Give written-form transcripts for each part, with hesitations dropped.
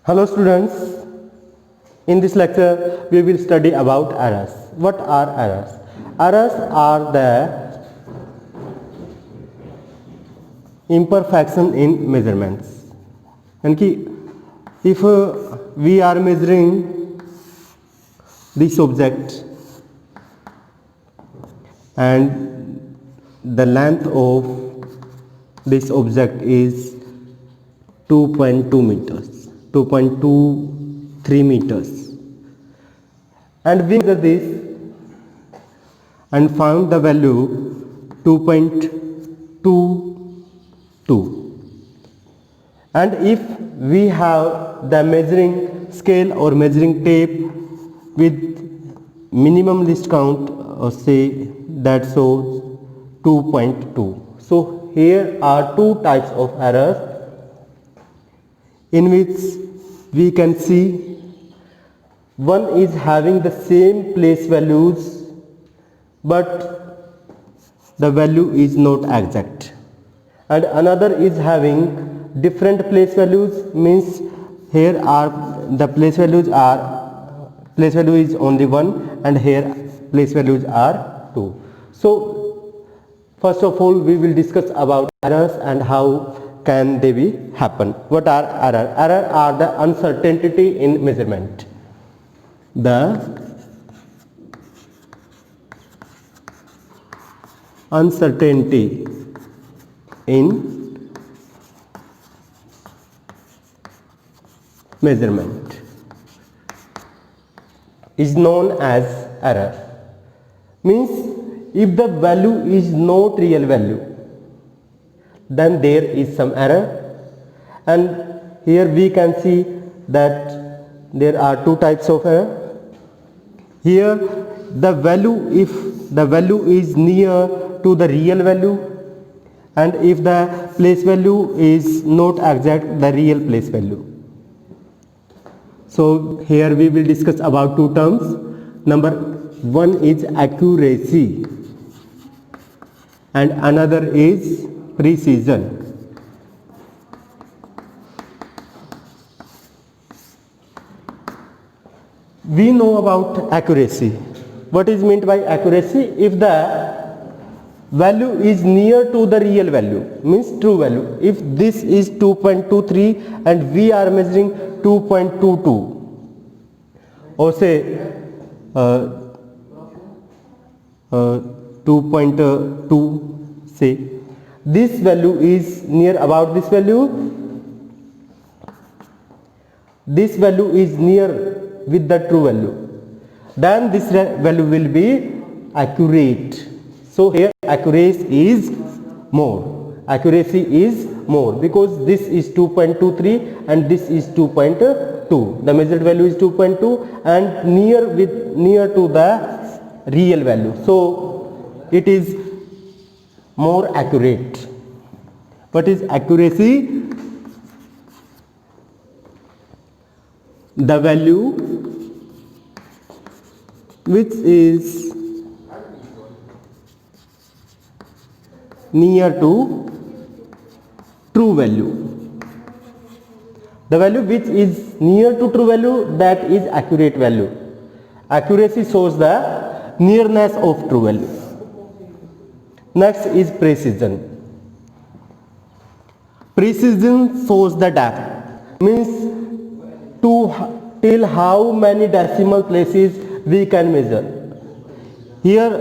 Hello students, in this lecture we will study about errors. What are errors? Errors are the imperfection in measurements. And if we are measuring this object and the length of this object is 2.2 meters, 2.23 meters, and we measure this and found the value 2.22. And if we have the measuring scale or measuring tape with minimum least count, say that shows 2.2. So here are two types of errors in which we can see one is having the same place values but the value is not exact, and another is having different place values, means here are the place value is only 1 and here place values are 2. So first of all we will discuss about errors and how can they be happen. What are error? Error are the uncertainty in measurement. The uncertainty in measurement is known as error. Means if the value is not real value, then there is some error. And here we can see that there are two types of error. Here the value, if the value is near to the real value, and if the place value is not exact the real place value. So here we will discuss about two terms. Number one is accuracy and another is precision. We know about accuracy. What is meant by accuracy? If the value is near to the real value, means true value. If this is 2.23 and we are measuring 2.22, or say 2.2, say this value is near about this value is near with the true value, then this value will be accurate. So here accuracy is more because this is 2.23 and this is 2.2. The measured value is 2.2 and near to the real value, so it is more accurate. What is accuracy? The value which is near to true value. The value which is near to true value, that is accurate value. Accuracy shows the nearness of true value. Next is precision. Precision shows the depth, means to tell how many decimal places we can measure. Here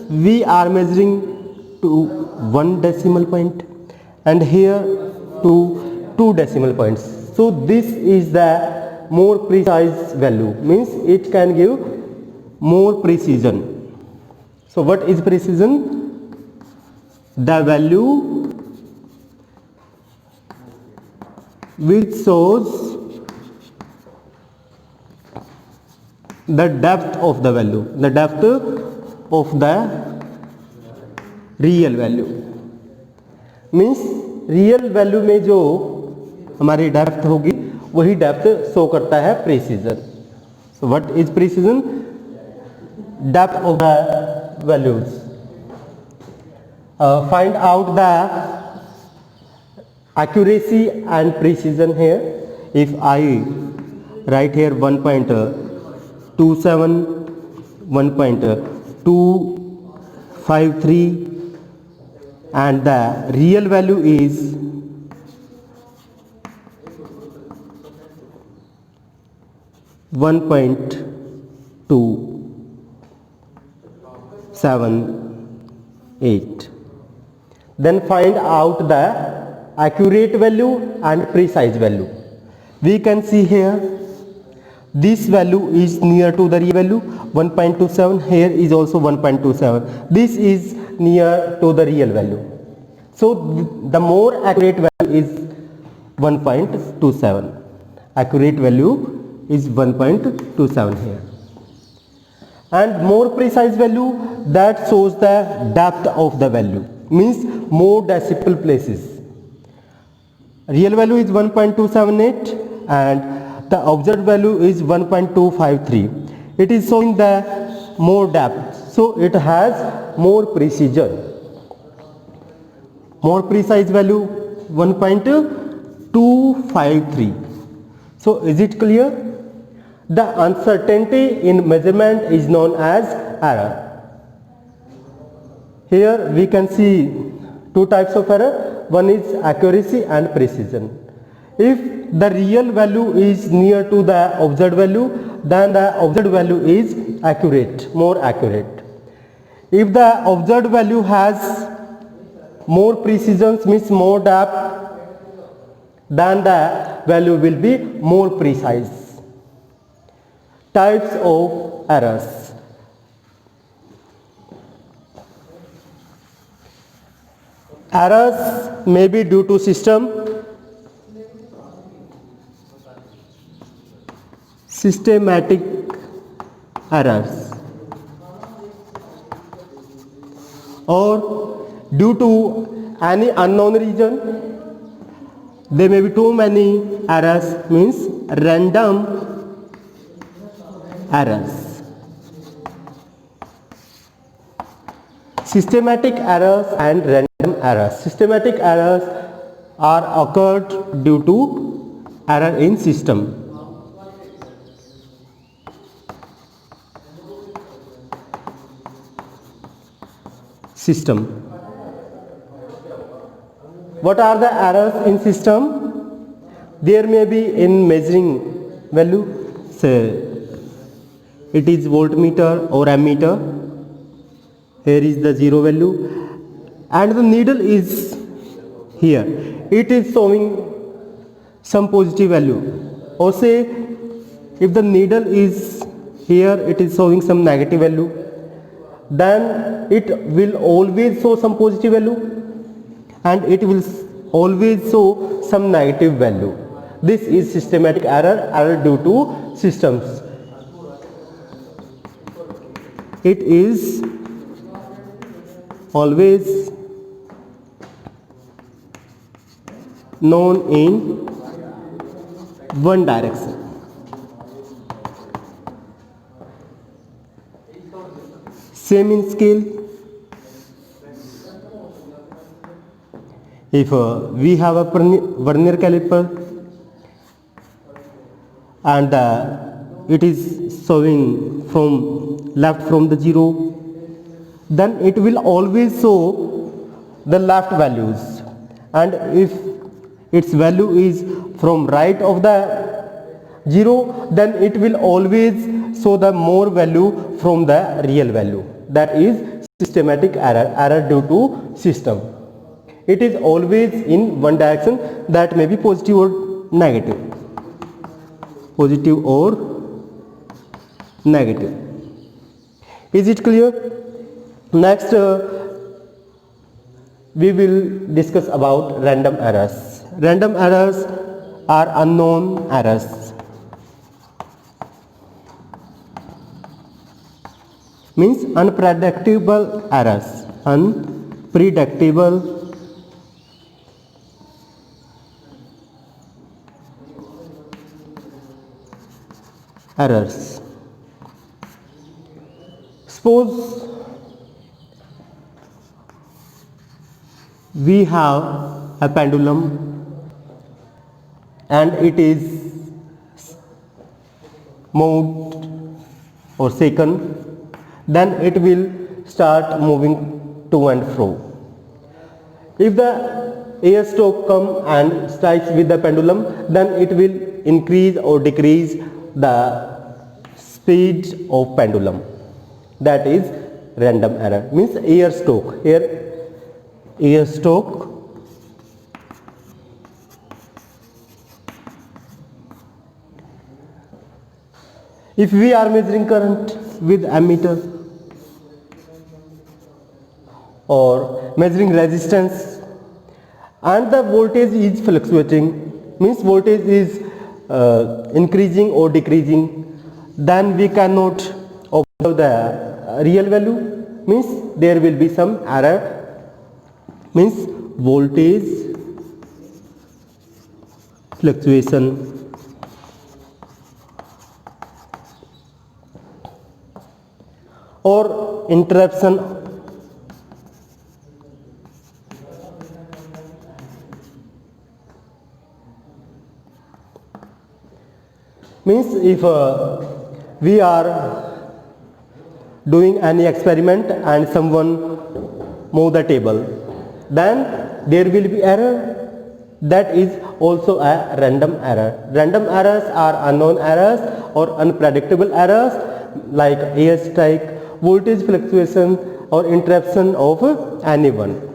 we are measuring to 1 decimal point and here to 2 decimal points. So this is the more precise value, means it can give more precision. So what is precision? The value which shows the depth of the value, the depth of the real value. Means real value में जो हमारी depth होगी वही depth show करता है precision. So what is precision? Depth of the values. Find out the accuracy and precision here. If I write here 1.27, 1.253, and the real value is 1.278, then find out the accurate value and precise value. We can see here this value is near to the real value 1.27, here is also 1.27, this is near to the real value. So the more accurate value is 1.27, accurate value is 1.27 here. And more precise value, that shows the depth of the value, means more decimal places. Real value is 1.278 and the observed value is 1.253. It is showing the more depth, so it has more precision. More precise value 1.253. So is it clear? The uncertainty in measurement is known as error. Here we can see two types of error. One is accuracy and precision. If the real value is near to the observed value, then the observed value is accurate, more accurate. If the observed value has more precision, means more depth, then the value will be more precise. Types of errors. Errors may be due to systematic errors, or due to any unknown reason. There may be too many errors, means random errors. Systematic errors and random errors. Systematic errors are occurred due to error in system. What are the errors in system? There may be in measuring value, say it is voltmeter or ammeter. Here is the zero value and the needle is here. It is showing some positive value. Or say if the needle is here, it is showing some negative value, then it will always show some positive value and it will always show some negative value. This is systematic error, error due to systems. It is always known in one direction. Same in scale. If we have a vernier caliper and it is showing from left from the zero, then it will always show the left values, and if its value is from right of the zero, then it will always show the more value from the real value. That is systematic error, error due to system. It is always in one direction, that may be positive or negative. Positive or negative. Is it clear? Next we will discuss about random errors. Random errors are unknown errors. Means unpredictable errors. Unpredictable errors. Suppose we have a pendulum and it is moved or second, then it will start moving to and fro. If the air stroke come and strikes with the pendulum, then it will increase or decrease the speed of pendulum. That is random error, means air stroke. Here air stroke, if we are measuring current with ammeter or measuring resistance and the voltage is fluctuating, means voltage is increasing or decreasing, then we cannot observe the real value, means there will be some error, means voltage fluctuation or interruption means if we are doing any experiment and someone move the table, then there will be error. That is also a random error. Random errors are unknown errors or unpredictable errors like air strike, voltage fluctuation or interruption of anyone.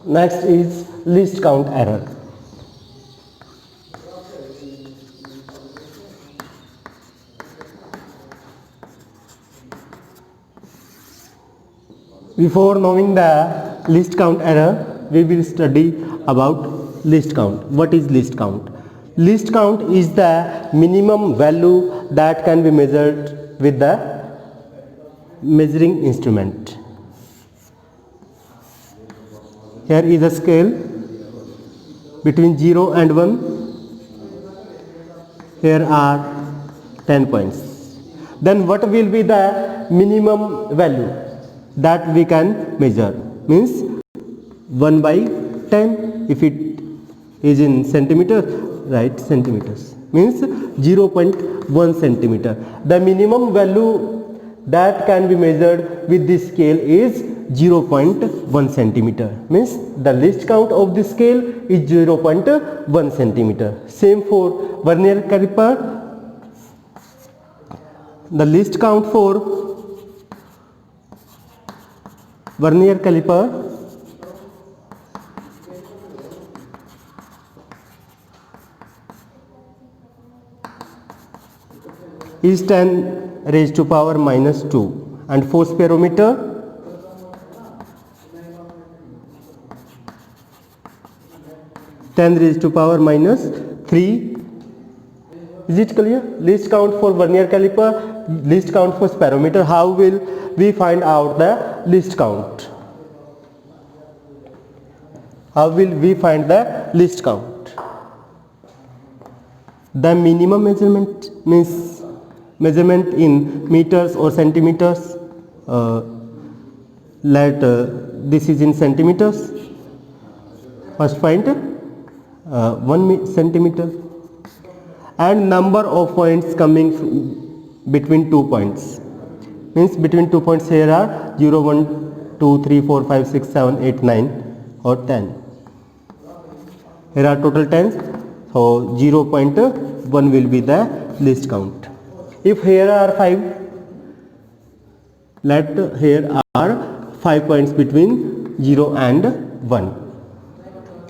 Next is least count error. Before knowing the least count error, we will study about least count. What is least count? Least count is the minimum value that can be measured with the measuring instrument. Here is a scale between 0 and 1. Here are 10 points. Then what will be the minimum value that we can measure? Means 1 by 10. If it is in centimeters, right, centimeters. Means 0.1 centimeter. The minimum value that can be measured with this scale is 0.1 centimeter. Means the least count of this scale is 0.1 centimeter. Same for vernier caliper. The least count for vernier caliper is 10 raised to power minus 2, and for spirometer 10 raised to power minus 3. Is it clear? Least count for vernier caliper, least count for spirometer. How will we find out the least count? How will we find the least count? The minimum measurement means measurement in meters or centimeters. This is in centimeters. First find 1 centimeter, and number of points coming between 2 points. Means between 2 points here are 0, 1, 2, 3, 4, 5, 6, 7, 8, 9 or 10. Here are total 10. So 0.1 will be the least count. If here are 5, here are 5 points between 0 and 1.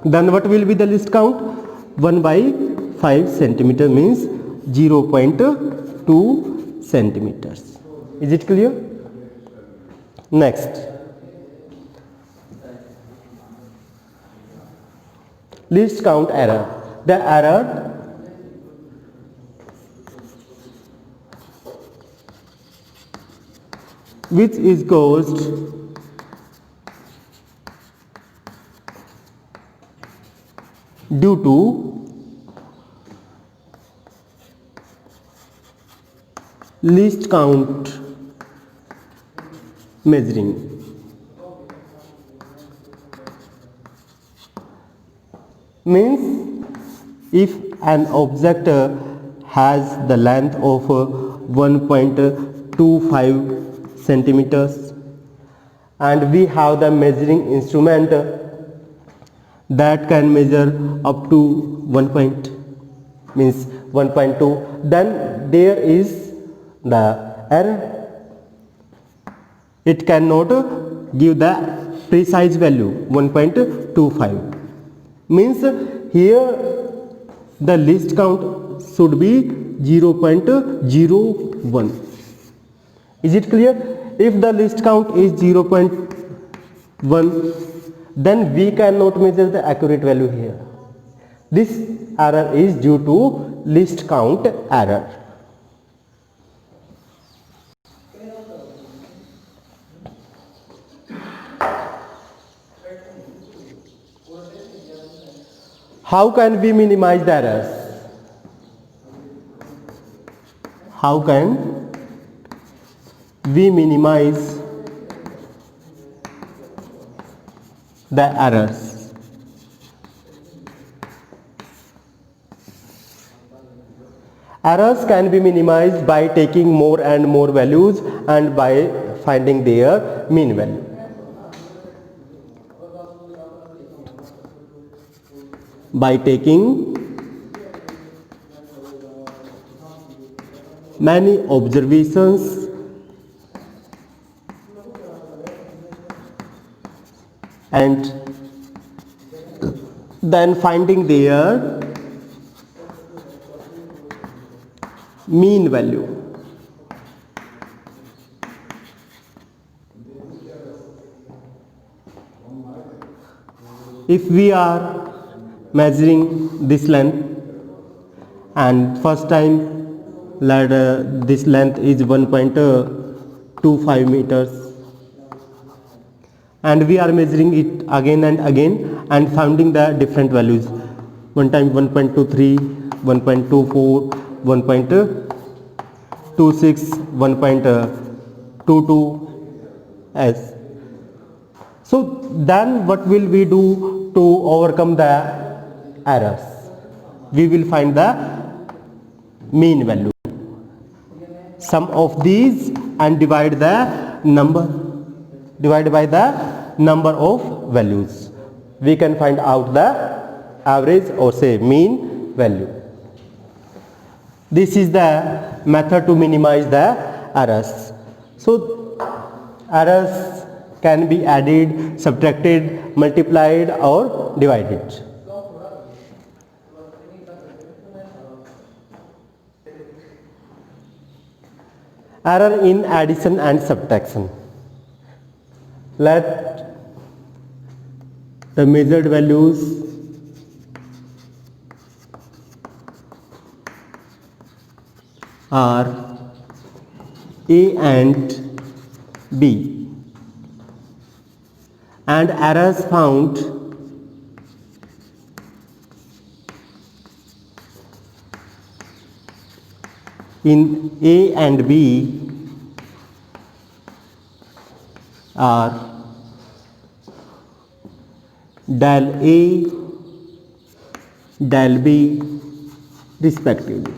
Then what will be the least count? 1 by 5 centimeter means 0.2 centimeters. Is it clear? Next, least count error. The error which is caused due to least count measuring. means if an object has the length of 1.25 centimeters and we have the measuring instrument that can measure up to 1 point means 1.2, then there is the error. It cannot give the precise value 1.25, means here the least count should be 0.01. Is it clear? If the least count is 0.1, then we cannot measure the accurate value here. This error is due to least count error. How can we minimize the errors? How can we minimize the errors? Errors can be minimized by taking more and more values and by finding their mean value. By taking many observations and then finding their mean value. If we are measuring this length and first time let this length is 1.25 meters and we are measuring it again and finding the different values, one time 1.23, 1.24, 1.26, 1.22 as. So then what will we do to overcome the errors? We will find the mean value, sum of these, and divide by the number of values. We can find out the average or say mean value. This is the method to minimize the errors. So errors can be added, subtracted, multiplied or divided. Error in addition and subtraction. Let the measured values are A and B and errors found in A and B are del A, del B respectively.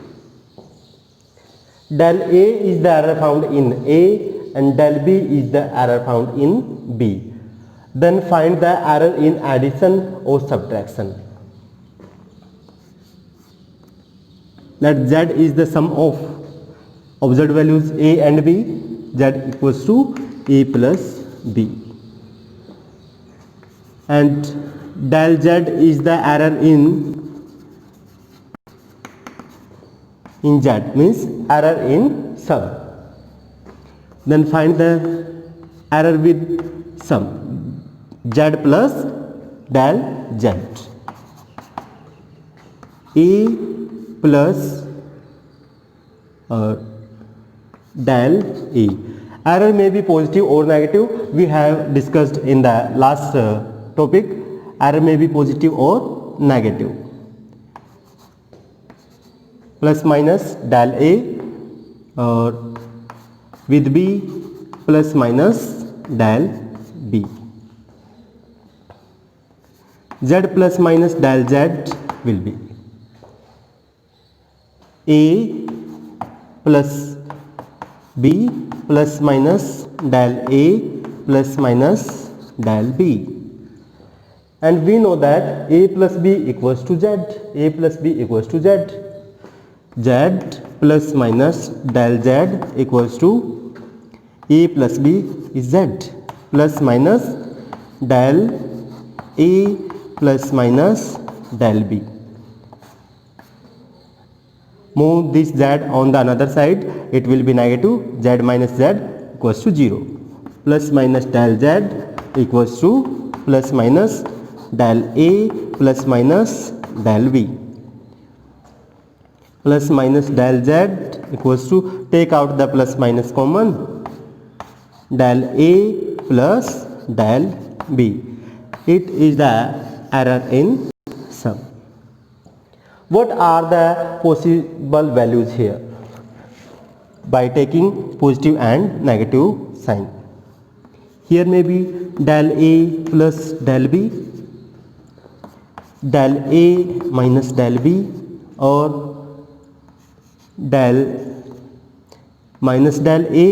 Del A is the error found in A and del B is the error found in B. Then find the error in addition or subtraction. Let Z is the sum of observed values A and B. Z equals to A plus B. And del Z is the error in Z, means error in sum. Then find the error with sum, Z plus del Z. A plus del A. Error may be positive or negative. We have discussed in the last topic. Error may be positive or negative. Plus minus del A or with B plus minus del B. Z plus minus del Z will be A plus B plus minus del A plus minus del B. And we know that A plus B equals to Z. A plus B equals to Z. Z plus minus del Z equals to A plus B is Z plus minus del A plus minus del B. Move this Z on the another side, it will be negative. Z minus Z equals to 0. Plus minus del Z equals to plus minus del A plus minus del B. Plus minus del Z equals to, take out the plus minus common, del A plus del B. It is the error in sum. What are the possible values here? By taking positive and negative sign. Here may be del A plus del B, del A minus del B, or del minus del A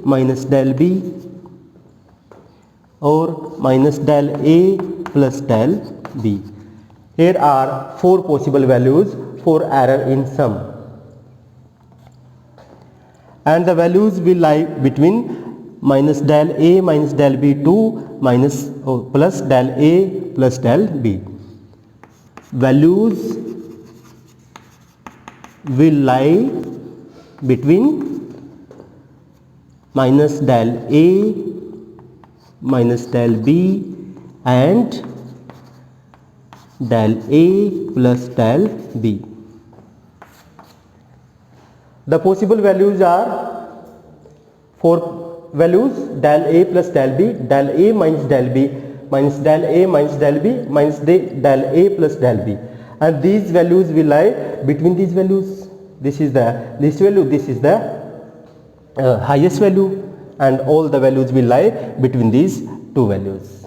minus del B, or minus del A plus del B. Here are 4 possible values for error in sum, and the values will lie between minus del A minus del B to minus plus del A plus del B. Values will lie between minus del A minus del B and del A plus del B. The possible values are 4 values: del A plus del B, del A minus del B, minus del A minus del B, minus del A plus del B. And these values will lie between these values. This is the least value, this is the highest value, and all the values will lie between these 2 values.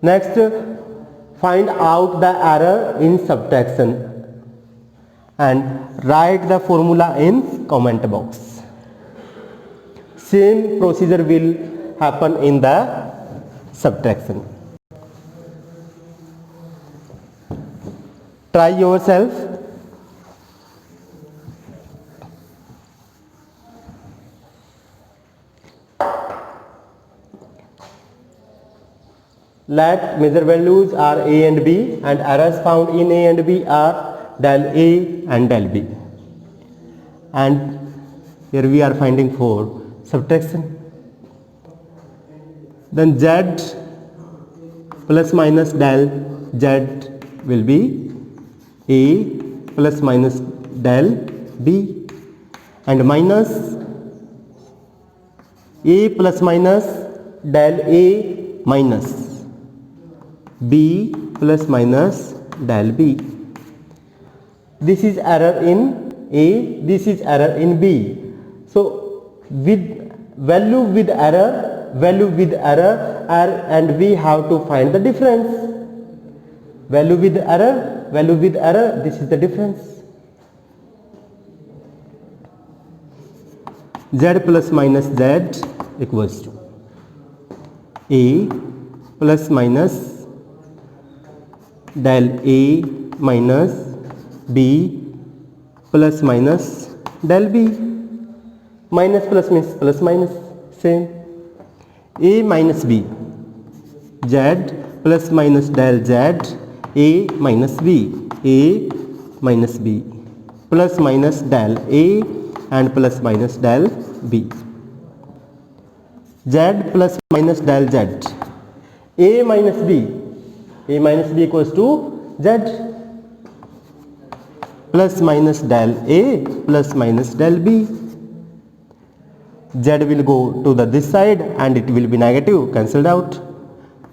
Next, find out the error in subtraction and write the formula in comment box. Same procedure will happen in the subtraction. Try yourself. Let measure values are A and B, and errors found in A and B are del A and del B. And here we are finding for subtraction. Then Z plus minus del Z will be A plus minus del B, and minus A plus minus del A minus B plus minus del B. This is error in A, this is error in B. So with value with error, and we have to find the difference. Value with error, this is the difference. Z plus minus Z equals to A plus minus del A minus B plus minus del B. Minus plus means plus minus, same. A minus B, Z plus minus del Z, A minus B, A minus B, plus minus del A and plus minus del B. Z plus minus del Z, A minus B equals to Z, plus minus del A plus minus del B. Z will go to this side and it will be negative, cancelled out.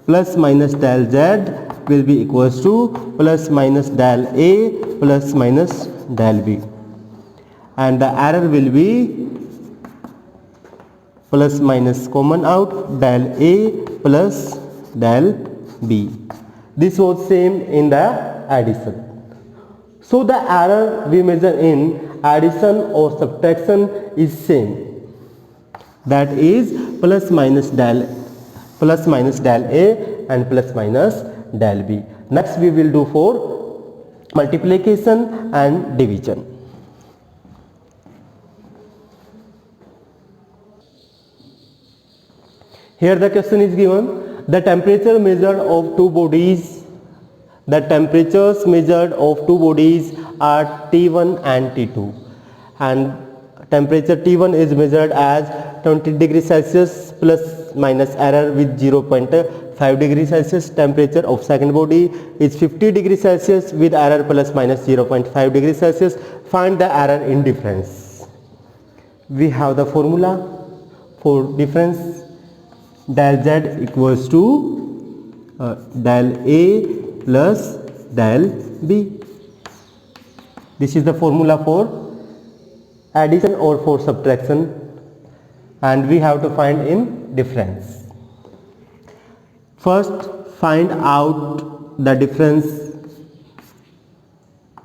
Plus minus del Z will be equals to plus minus del A plus minus del B, and the error will be plus minus common out, del A plus del B. This was same in the addition. So the error we measure in addition or subtraction is same. That is plus minus del A and plus minus del B. Next we will do for multiplication and division. Here the question is given, the temperature measured of two bodies, the temperatures measured of two bodies are T1 and T2, and temperature T1 is measured as 20 degrees Celsius plus minus error with 0.5 degrees Celsius. Temperature of second body is 50 degrees Celsius with error plus minus 0.5 degrees Celsius. Find the error in difference. We have the formula for difference. Del Z equals to del A plus del B. This is the formula for addition or for subtraction, and we have to find in difference. First find out the difference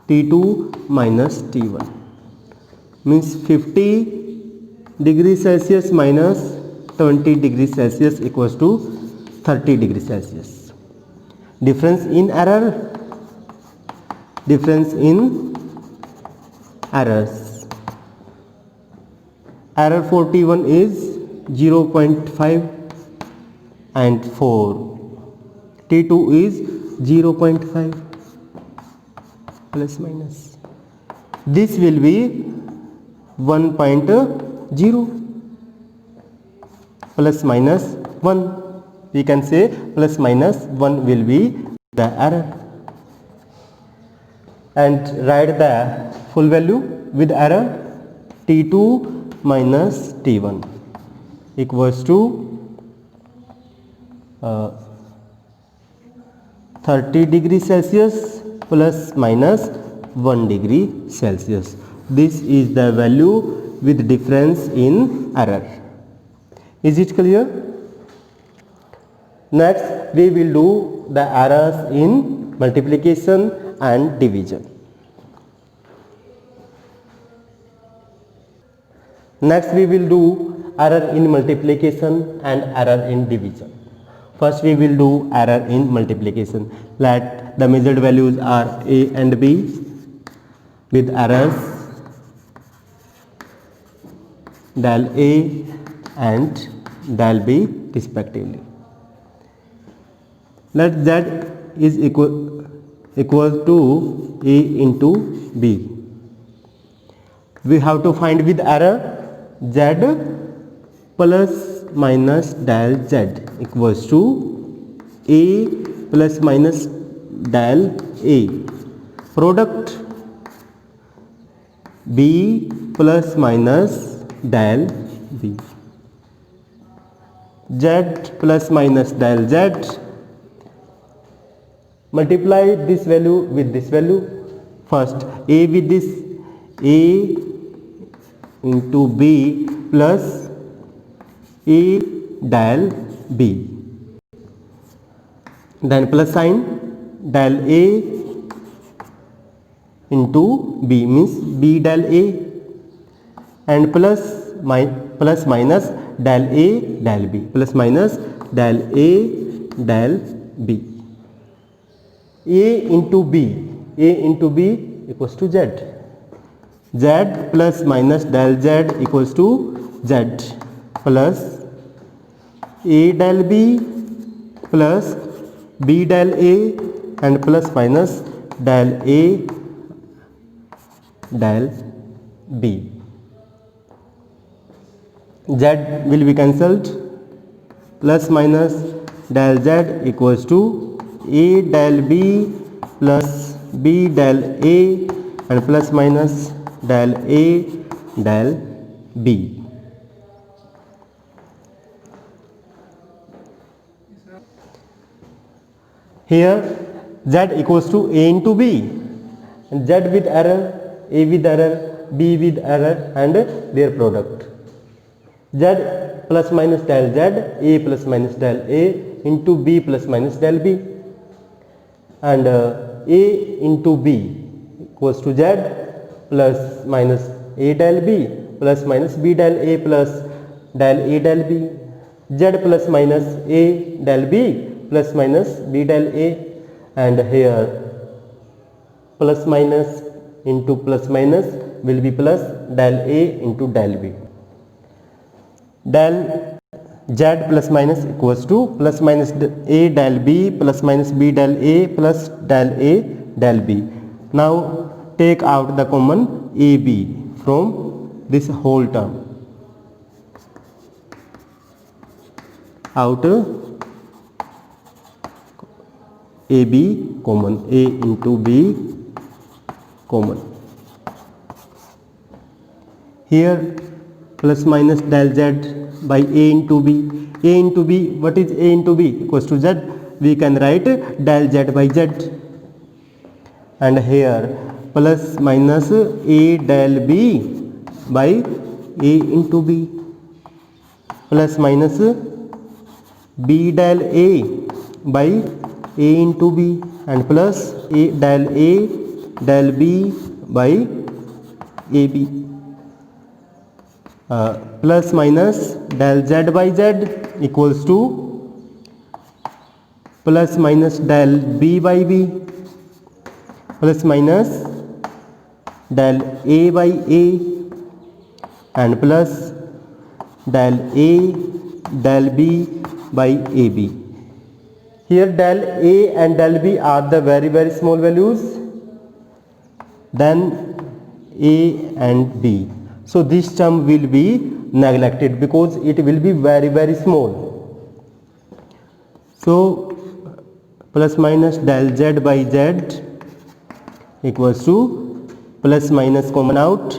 T2 minus T1 means 50 degrees Celsius minus 20 degrees Celsius equals to 30 degrees Celsius. Difference in error, difference in errors. Error for T1 is 0.5 and for T2 is 0.5 plus minus. This will be 1.0 plus minus 1. We can say plus minus 1 will be the error, and write the full value with error. T2 minus T1 equals to 30 degrees Celsius plus minus 1 degree Celsius. This is the value with difference in error. Is it clear? Next we will do the errors in multiplication and division. Next we will do error in multiplication and error in division. First we will do error in multiplication. Let the measured values are A and B with errors del A and del B respectively. Let Z is equal to A into B. We have to find with error Z plus minus del Z equals to A plus minus del A. Product B plus minus del B. Z plus minus del Z. Multiply this value with this value. First A with this, A into B plus A del B. Then plus sign del A into B means B del A, and plus minus del A del B, plus minus del A del B. A into B equals to Z. Z plus minus del Z equals to Z plus A del B plus B del A and plus minus del A del B. Z will be cancelled. Plus minus del Z equals to A del B plus B del A and plus minus del A del B. Here Z equals to A into B, and Z with error, A with error, B with error and their product. Z plus minus del Z, A plus minus del A into B plus minus del B. and a into b equals to z plus minus a del b plus minus b del a plus del a del b, z plus minus a del b plus minus b del a, and here plus minus into plus minus will be plus del a into del b. Del z plus minus equals to plus minus a del b plus minus b del a plus del a del b. Now take out the common ab from this whole term. Out ab common, a into b common. Here plus minus del z by a into b. A into b, what is a into b? Equals to z. We can write del z by z. And here plus minus a del b by a into b plus minus b del a by a into b and plus a del b by ab. Plus minus del z by z equals to plus minus del b by b plus minus del a by a and plus del a del b by ab. Here del a and del b are the very small values, then a and b. So this term will be neglected because it will be very small. So plus minus del z by z equals to plus minus common out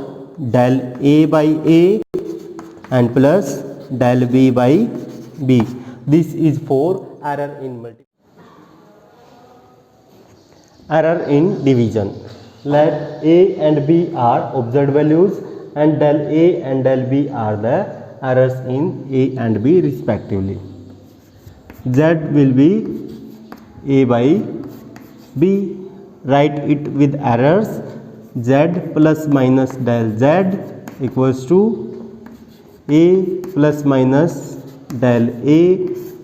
del a by a and plus del b by b. This is for error in division. Let a and b are observed values and del a and del b are the errors in a and b respectively. Z will be a by b. Write it with errors. Z plus minus del z equals to a plus minus del a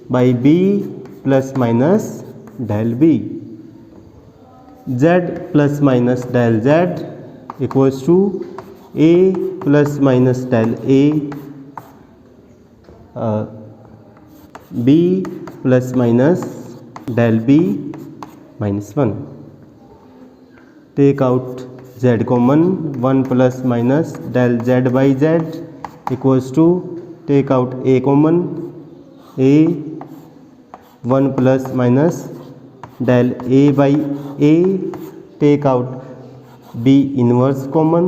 by b plus minus del b. Z plus minus del z equals to a plus minus del a b plus minus del b minus 1. Take out z common. 1 plus minus del z by z equals to, take out a common, a 1 plus minus del a by a, take out b inverse common,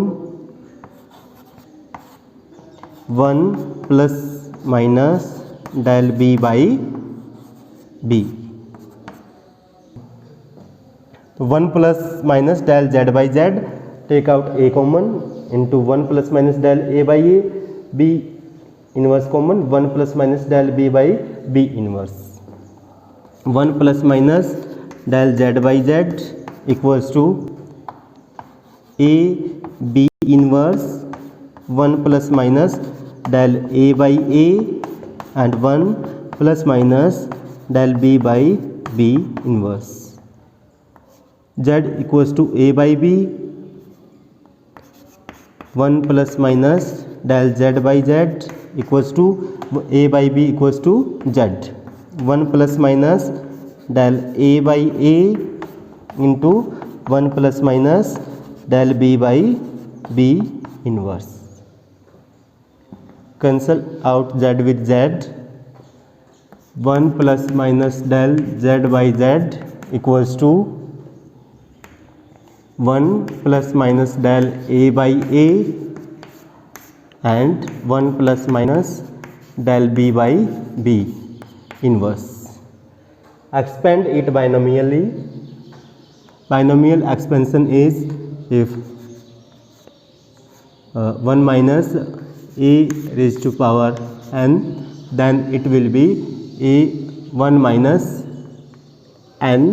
1 plus minus del b by b. 1 plus minus del z by z, take out a common, into 1 plus minus del a by a, b inverse common, 1 plus minus del b by b inverse. 1 plus minus del z by z equals to a b inverse, 1 plus minus del a by a and 1 plus minus del b by b inverse. Z equals to a by b, 1 plus minus del z by z equals to a by b equals to z. 1 plus minus del a by a into 1 plus minus del b by b inverse. Cancel out z with z. 1 plus minus del z by z equals to 1 plus minus del a by a and 1 plus minus del b by b inverse. Expand it binomially. Binomial expansion is if 1 minus a raised to power n, then it will be a 1 minus n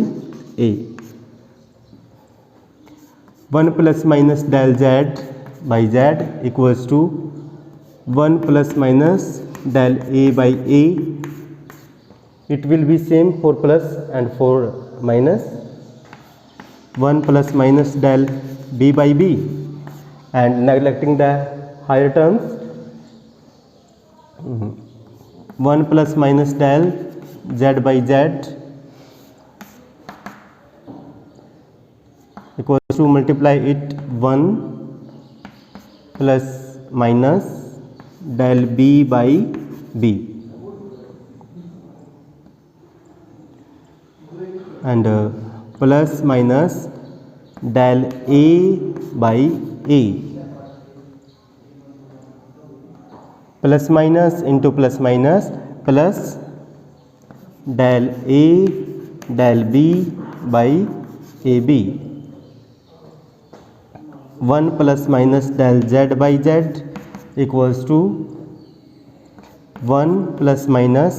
a. 1 plus minus del z by z equals to 1 plus minus del a by a. It will be same 4 plus and 4 minus. 1 plus minus del b by b, and neglecting the higher terms, 1 plus minus del z by z equals to multiply it 1 plus minus del b by b, and plus minus del a by a. Plus minus into plus minus, plus del a del b by ab. 1 plus minus del z by z equals to 1 plus minus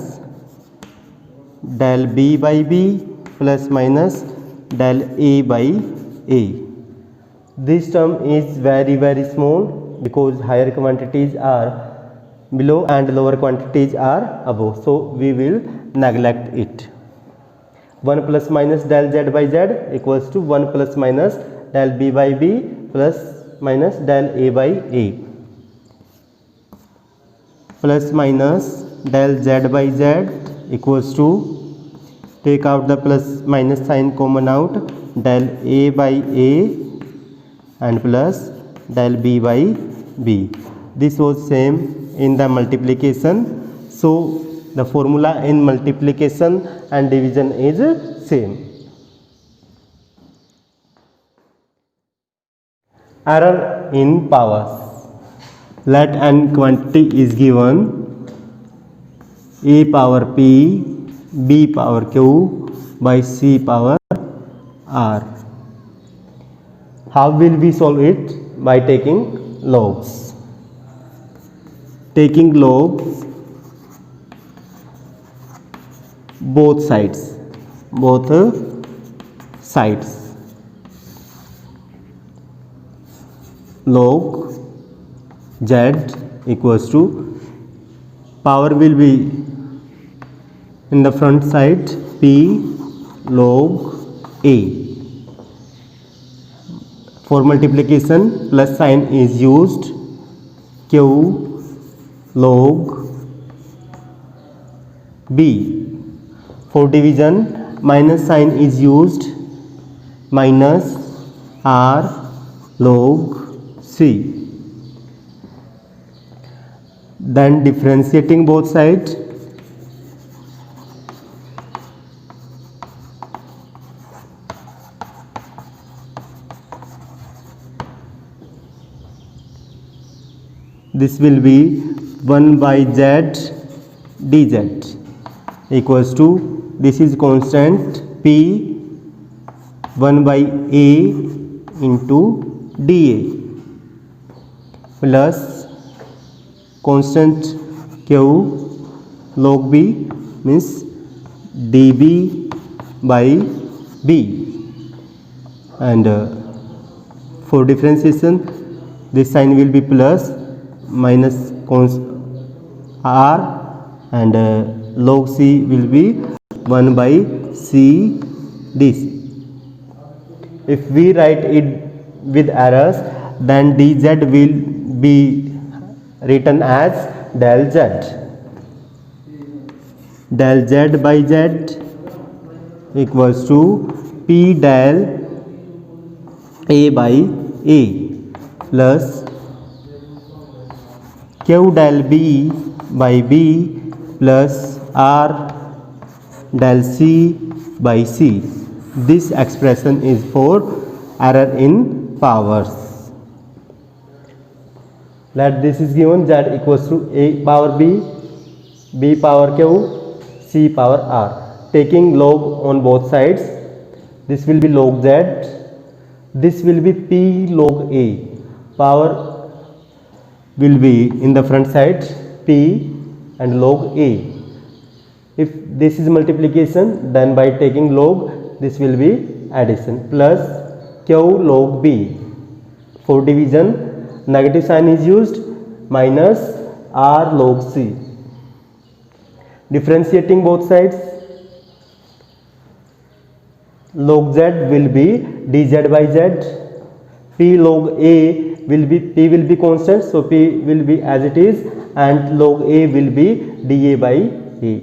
del b by b plus minus del a by a. This term is very small because higher quantities are below and lower quantities are above, so we will neglect it. 1 plus minus del z by z equals to 1 plus minus del b by b plus minus del a by a, plus minus del z by z equals to, take out the plus minus sign common out, del a by a and plus del b by b. This was same in the multiplication, so the formula in multiplication and division is same. Error in powers. Let n quantity is given, a power p, b power q by c power r. How will we solve it? By taking logs. Taking logs both sides. Log z equals to, power will be in the front side, p log a. For multiplication plus sign is used, q log b. For division minus sign is used, minus r log c. Then differentiating both sides, this will be 1 by z dz equals to, this is constant p, 1 by a into dA, plus constant q log b means dB by b, and for differentiation this sign will be plus minus r, and log c will be 1 by c dc. If we write it with errors, then dz will be written as del z. Del z by z equals to p del a by a plus q del b by b plus r del c by c. This expression is for error in powers. Let this is given, z equals to a power b, b power q, c power r. Taking log on both sides, this will be log z, this will be p log a. Power will be in the front side, p and log a. If this is multiplication, then by taking log, this will be addition, plus q log b. For division, negative sign is used, minus r log c. Differentiating both sides, log z will be dz by z, p log a will be, p will be constant, so p will be as it is, and log a will be dA by a.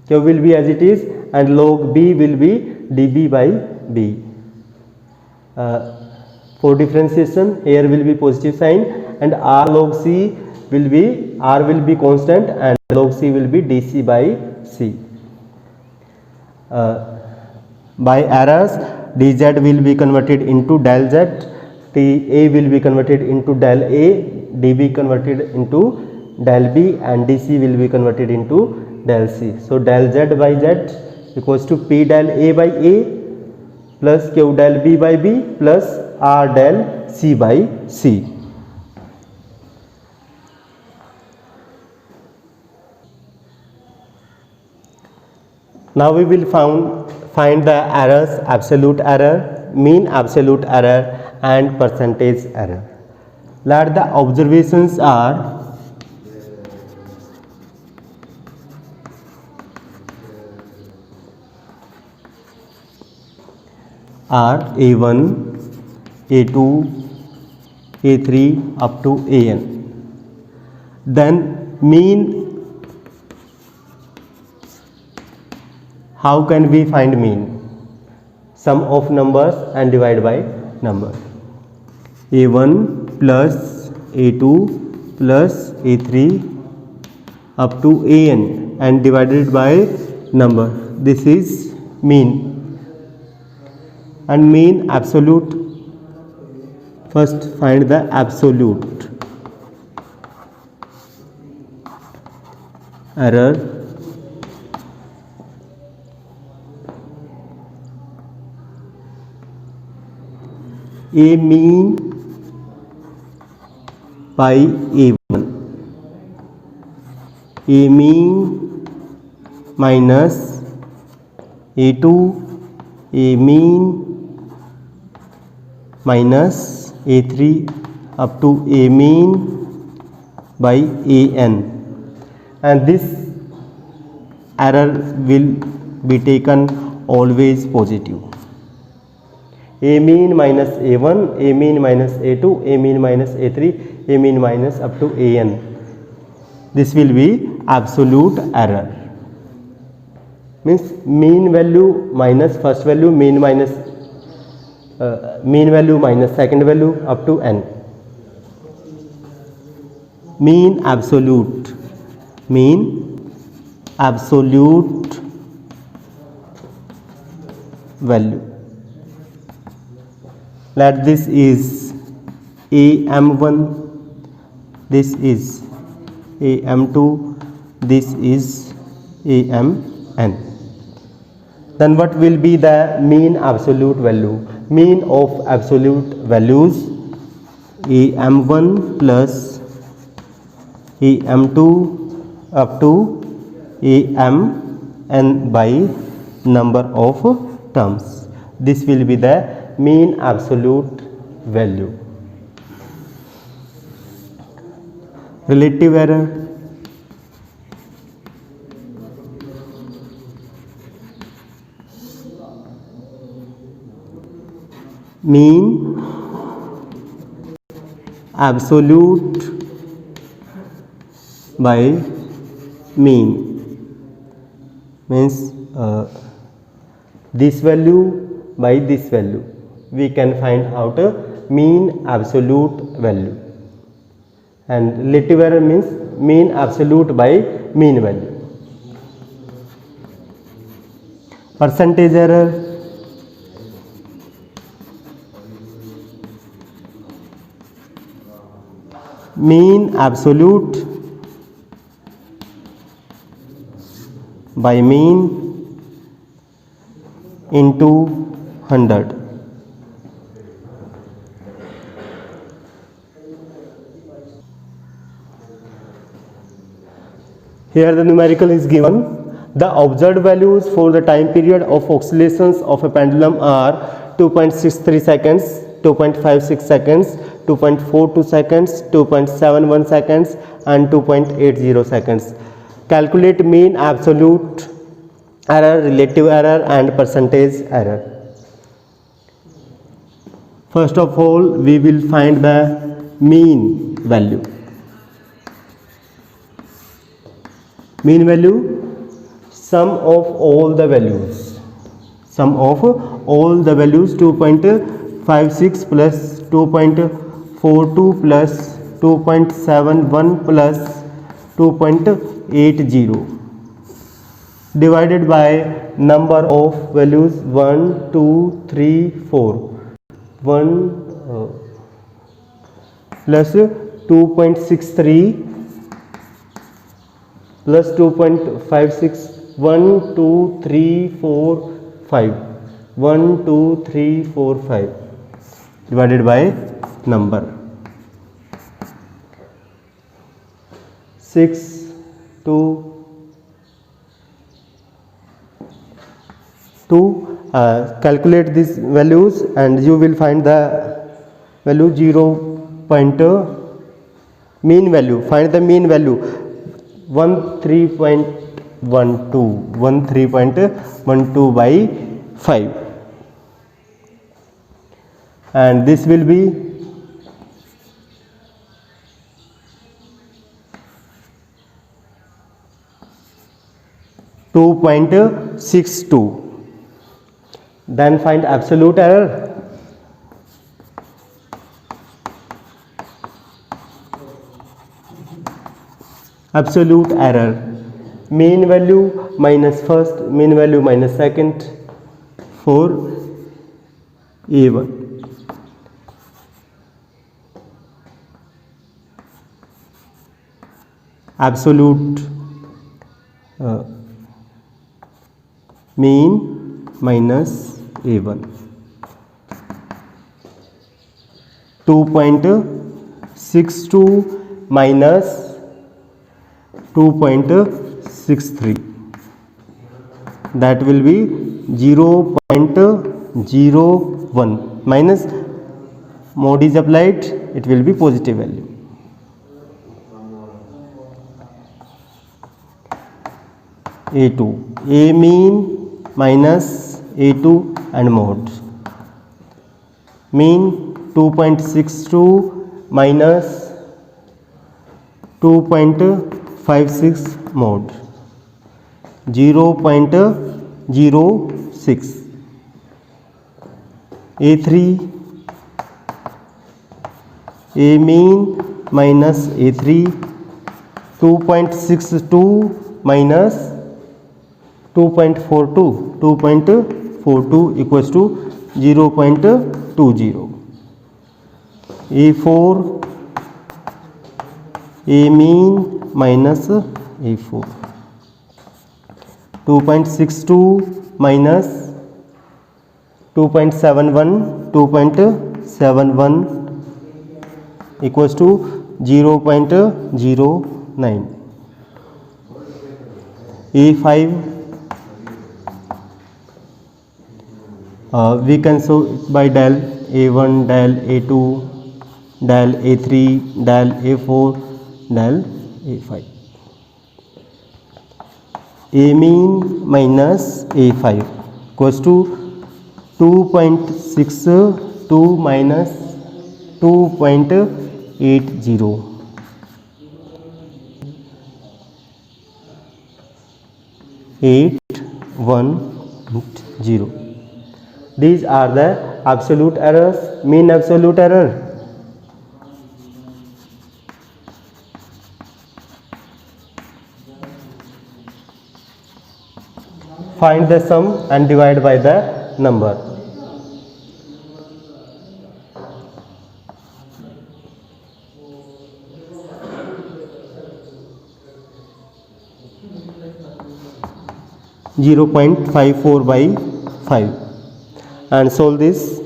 Q will be as it is, and log b will be dB by b. For differentiation, here will be positive sign, and r log c will be, r will be constant, and log c will be dc by c. By errors, dz will be converted into del z, dA will be converted into del a, dB converted into del b, and dc will be converted into del c. So del z by z equals to p del a by a plus q del b by b plus r del c by c. Now we will find the errors: absolute error, mean absolute error, and percentage error. Let the observations are: A1, A2, A3 up to AN. Then mean, how can we find mean? Sum of numbers and divide by number. A1 plus A2 plus A3 up to AN and divided by number. This is mean. And mean absolute, first find the absolute error. A mean by A1, A mean minus A2, A mean minus A3 up to A mean by AN, and this error will be taken always positive. A mean minus A1, A mean minus A2, A mean minus A3, A mean minus up to AN. This will be absolute error. Means mean value minus first value, mean minus mean value minus second value up to n. Mean absolute value. Let this is AM1, this is AM2, this is AMN. Then what will be the mean absolute value? Mean of absolute values: AM1 plus AM2 up to AMN by number of terms. This will be the mean absolute value. Relative error. Mean absolute by mean means this value by this value. We can find out a mean absolute value. And relative error means mean absolute by mean value. Percentage error. Mean absolute by mean into 100. Here the numerical is given. The observed values for the time period of oscillations of a pendulum are 2.63 seconds, 2.56 seconds, 2.42 seconds, 2.71 seconds and 2.80 seconds. Calculate mean, absolute error, relative error and percentage error. First of all, we will find the mean value. Mean value, sum of all the values. Sum of all the values, 2.56 plus 2.42 plus 2.71 plus 2.80 divided by number of values 1, 2, 3, 4. 1 plus 2.63 plus 2.56, 1, 2, 3, 4, 5. 1, 2, 3, 4, 5 divided by number 6, 2, calculate these values and you will find the value 0. Mean value, find the mean value 13.12 by 5 and this will be 2.62. Then find absolute error. Absolute error, mean value minus first, mean value minus second for A1. Absolute mean minus A1. 2.62 minus 2.63, that will be 0.01 minus mod is applied, it will be positive value. A2, A mean minus A2 and mod. Mean 2.62 minus 2.56 mod, 0.06. A3, A mean minus A3, 2.62 minus 2.42, 2.42 equals to 0.20. A4, A mean minus A4, 2.62 minus 2.71, 2.71 equals to 0.09. A5, we can show by del A1, del A2, del A3, del A4, del A5. A mean minus A5 equals to 2.62 minus 2.80. 810. These are the absolute errors, mean absolute error. Find the sum and divide by the number. (0.54 by 5) and solve this.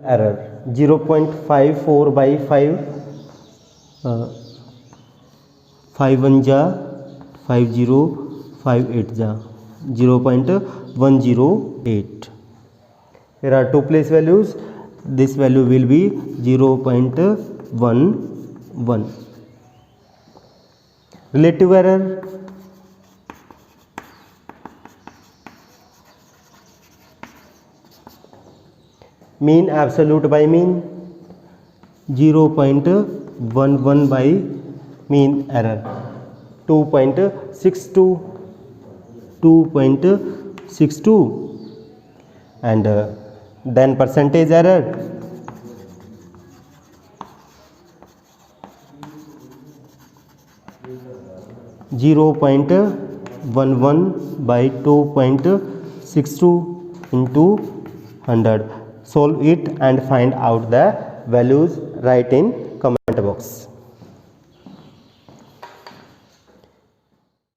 Error 0.54 by 5. 5 1 ja, 5 0, 5 8 ja. 0.108. Here are two place values. This value will be 0.11. Relative error. Mean absolute by mean, 0.11 by mean error, 2.62, and then percentage error, 0.11 by 2.62 into 100. Solve it and find out the values. Write in comment box.